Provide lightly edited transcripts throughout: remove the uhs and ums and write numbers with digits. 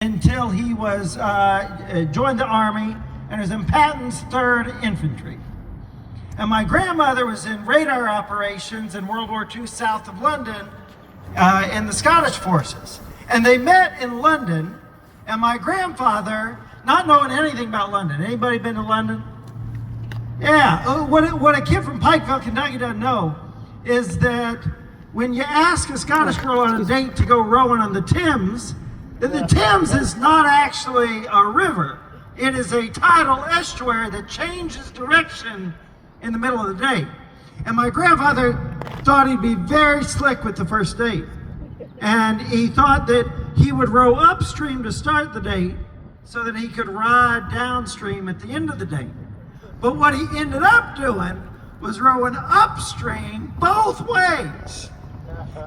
until he was joined the Army and was in Patton's 3rd Infantry. And my grandmother was in radar operations in World War II south of London in the Scottish forces. And they met in London, and my grandfather, not knowing anything about London. Anybody been to London? Yeah, what a kid from Pikeville, Kentucky doesn't know is that when you ask a Scottish girl on a date to go rowing on the Thames, then the Thames is not actually a river. It is a tidal estuary that changes direction in the middle of the day. And my grandfather thought he'd be very slick with the first date. And he thought that he would row upstream to start the date so that he could ride downstream at the end of the date. But what he ended up doing was rowing upstream both ways.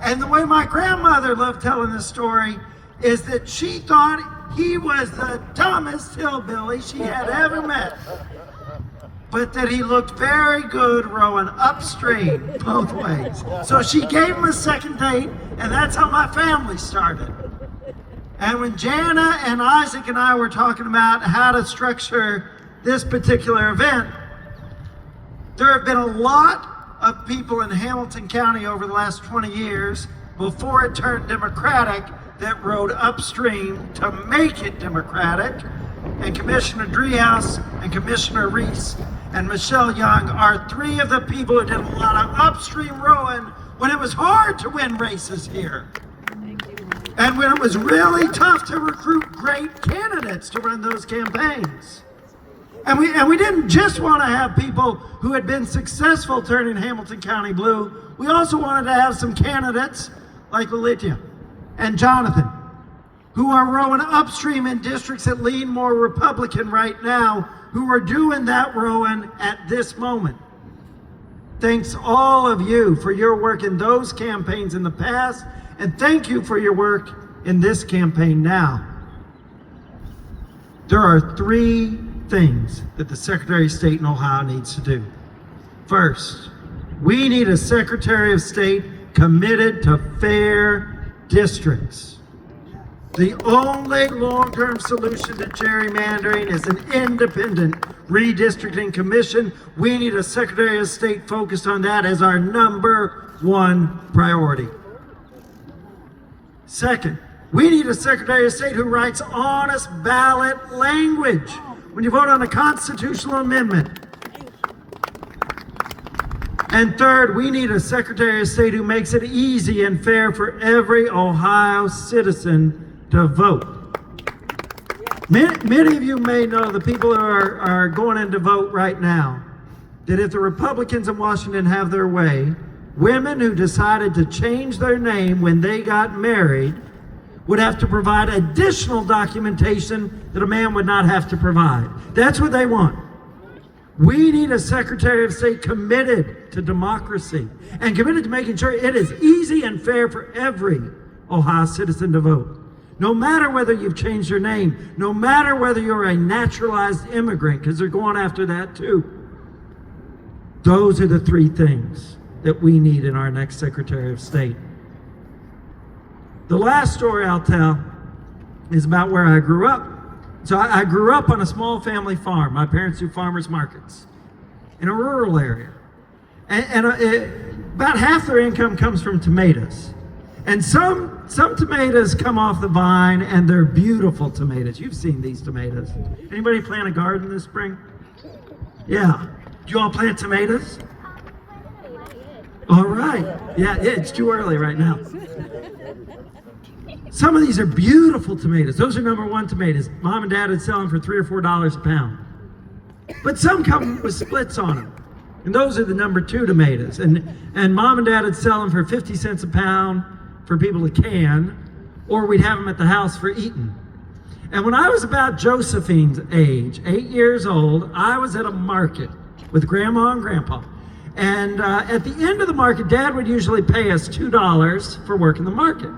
And the way my grandmother loved telling this story is that she thought he was the dumbest hillbilly she had ever met, but that he looked very good rowing upstream both ways. So she gave him a second date, and that's how my family started. And when Jana and Isaac and I were talking about how to structure this particular event, there have been a lot of people in Hamilton County over the last 20 years, before it turned Democratic, that rode upstream to make it Democratic. And Commissioner Driehaus and Commissioner Reese and Michelle Young are 3 of the people who did a lot of upstream rowing when it was hard to win races here. And when it was really tough to recruit great candidates to run those campaigns. And we didn't just want to have people who had been successful turning Hamilton County blue. We also wanted to have some candidates like Lilithia and Jonathan, who are rowing upstream in districts that lean more Republican right now, who are doing that rowing at this moment. Thanks all of you for your work in those campaigns in the past, and thank you for your work in this campaign now. There are 3 things that the Secretary of State in Ohio needs to do. First, we need a Secretary of State committed to fair districts. The only long-term solution to gerrymandering is an independent redistricting commission. We need a Secretary of State focused on that as our #1 priority. Second, we need a Secretary of State who writes honest ballot language when you vote on a constitutional amendment. And third, we need a Secretary of State who makes it easy and fair for every Ohio citizen to vote. Many of you may know, the people who are going in to vote right now, that if the Republicans in Washington have their way, women who decided to change their name when they got married would have to provide additional documentation that a man would not have to provide. That's what they want. We need a Secretary of State committed to democracy and committed to making sure it is easy and fair for every Ohio citizen to vote. No matter whether you've changed your name, no matter whether you're a naturalized immigrant, because they're going after that too. Those are the 3 things that we need in our next Secretary of State. The last story I'll tell is about where I grew up. So I grew up on a small family farm. My parents do farmers markets in a rural area. And about half their income comes from tomatoes. And some tomatoes come off the vine, and they're beautiful tomatoes. You've seen these tomatoes. Anybody plant a garden this spring? Yeah. Do you all plant tomatoes? All right. Yeah, it's too early right now. Some of these are beautiful tomatoes. Those are #1 tomatoes. Mom and Dad would sell them for $3 or $4 a pound. But some come with splits on them. And those are the #2 tomatoes. And Mom and Dad would sell them for 50 cents a pound for people to can, or we'd have them at the house for eating. And when I was about Josephine's age, 8 years old, I was at a market with Grandma and Grandpa. And at the end of the market, Dad would usually pay us $2 for working the market.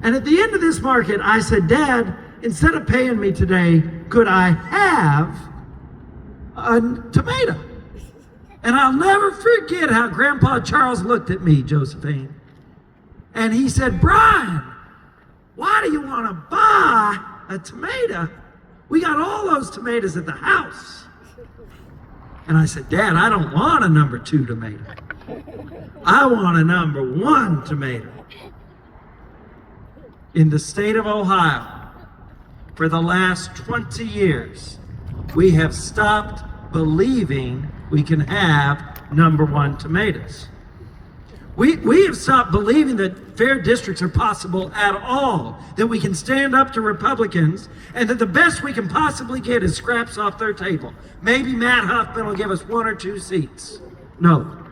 And at the end of this market, I said, Dad, instead of paying me today, could I have a tomato? And I'll never forget how Grandpa Charles looked at me, Josephine. And he said, Brian, why do you want to buy a tomato? We got all those tomatoes at the house. And I said, Dad, I don't want a number 2 tomato. I want a number 1 tomato. In the state of Ohio, for the last 20 years, we have stopped believing we can have number 1 tomatoes. We have stopped believing that fair districts are possible at all, that we can stand up to Republicans, and that the best we can possibly get is scraps off their table. Maybe Matt Huffman will give us 1 or 2 seats. No.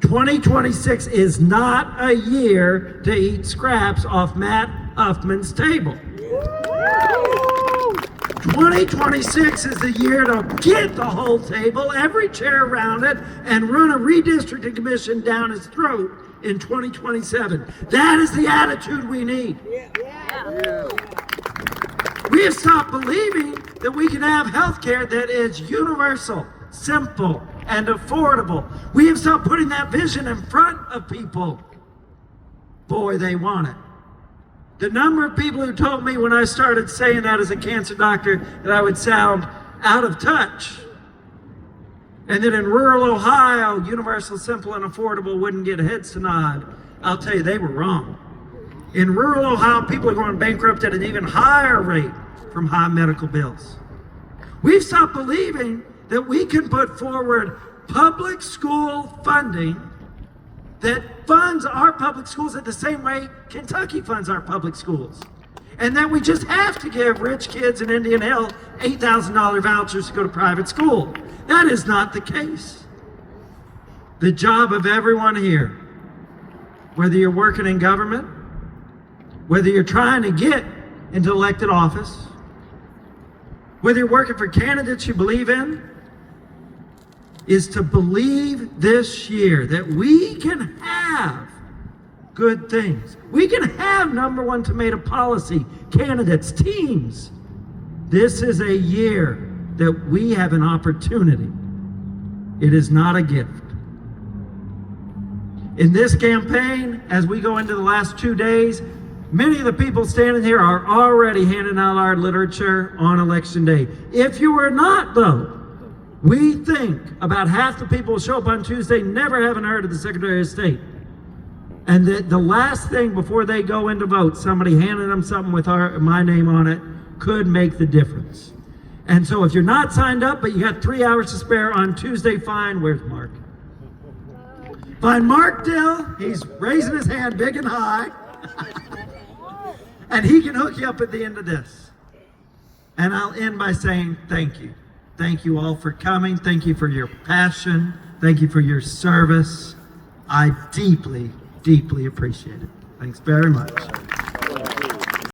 2026 is not a year to eat scraps off Matt Huffman's table. 2026 is the year to get the whole table, every chair around it, and run a redistricting commission down his throat in 2027. That is the attitude we need. We have stopped believing that we can have health care that is universal, simple, and affordable. We have stopped putting that vision in front of people. Boy, they want it. The number of people who told me when I started saying that as a cancer doctor that I would sound out of touch, and that in rural Ohio, universal, simple, and affordable wouldn't get heads to nod, I'll tell you, they were wrong. In rural Ohio, people are going bankrupt at an even higher rate from high medical bills. We've stopped believing that we can put forward public school funding that funds our public schools at the same way Kentucky funds our public schools. And that we just have to give rich kids in Indian Hill $8,000 vouchers to go to private school. That is not the case. The job of everyone here, whether you're working in government, whether you're trying to get into elected office, whether you're working for candidates you believe in, is to believe this year that we can have good things. We can have number 1 tomato policy, candidates, teams. This is a year that we have an opportunity. It is not a gift. In this campaign, as we go into the last 2 days, many of the people standing here are already handing out our literature on election day. If you are not, though, we think about half the people who show up on Tuesday never having heard of the Secretary of State. And that the last thing before they go in to vote, somebody handing them something with my name on it could make the difference. And so if you're not signed up, but you got 3 hours to spare on Tuesday, fine. Where's Mark? Find Mark Dill. He's raising his hand big and high. And he can hook you up at the end of this. And I'll end by saying thank you. Thank you all for coming. Thank you for your passion. Thank you for your service. I deeply, deeply appreciate it. Thanks very much.